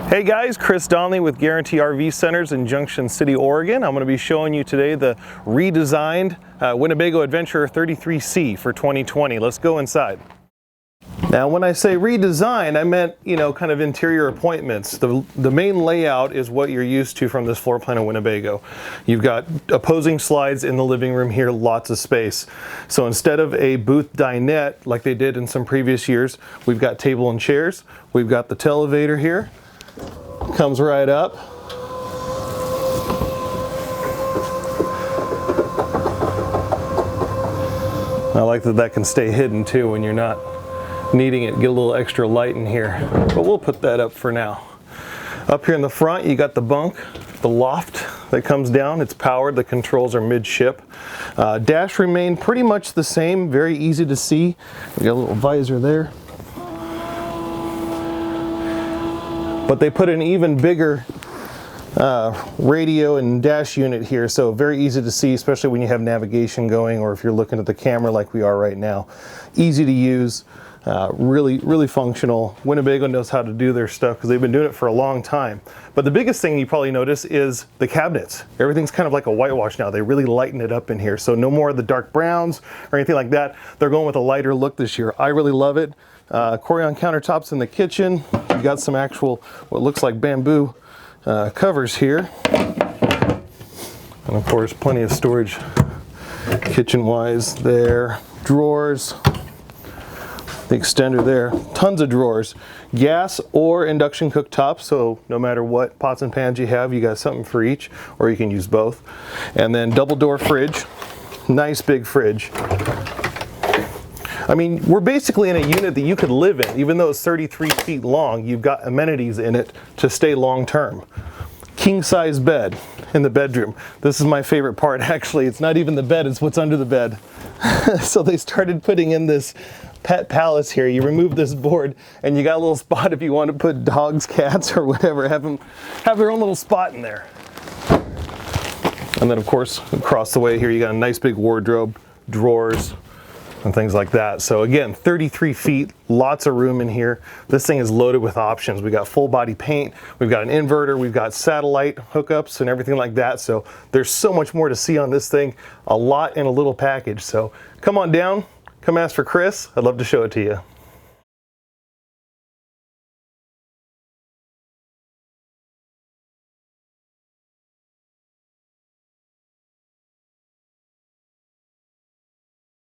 Hey guys, Chris.Donley with Guaranty RV Centers in Junction City, Oregon. I'm going to be showing you today the redesigned Winnebago Adventurer 33C for 2020. Let's go inside. Now when I say redesign, I meant, kind of interior appointments. The main layout is what you're used to from this floor plan of Winnebago. You've got opposing slides in the living room here, lots of space. So instead of a booth dinette like they did in some previous years, we've got table and chairs. We've got the televator here. Comes right up. I like that can stay hidden too when you're not needing it. Get a little extra light in here, but we'll put that up for now. Up here in the front, you got the bunk, the loft that comes down. It's powered. The controls are midship. Dash remained pretty much the same. Very easy to see. You got a little visor there. But they put an even bigger radio and dash unit here, so very easy to see, especially when you have navigation going or if you're looking at the camera like we are right now. Easy to use, really functional. Winnebago knows how to do their stuff because they've been doing it for a long time. But the biggest thing you probably notice is the cabinets. Everything's kind of like a whitewash now. They really lighten it up in here, so no more of the dark browns or anything like that. They're going with a lighter look this year. I really love it. Corian countertops in the kitchen. You got some actual, what looks like bamboo covers here. And of course, plenty of storage kitchen-wise there. Drawers. The extender there. Tons of drawers. Gas or induction cooktop, so no matter what pots and pans you have, you got something for each, or you can use both. And then double door fridge. Nice big fridge. I mean, we're basically in a unit that you could live in. Even though it's 33 feet long, you've got amenities in it to stay long term. King size bed in the bedroom. This is my favorite part, actually. It's not even the bed, it's what's under the bed. So they started putting in this pet palace here. You remove this board and you got a little spot if you want to put dogs, cats, or whatever. Have their own little spot in there. And then of course, across the way here, you got a nice big wardrobe, drawers, and things like that. So again, 33 feet, lots of room in here. This thing is loaded with options. We got full body paint, we've got an inverter, we've got satellite hookups and everything like that. So there's so much more to see on this thing, a lot in a little package. So come on down, come ask for Chris. I'd love to show it to you.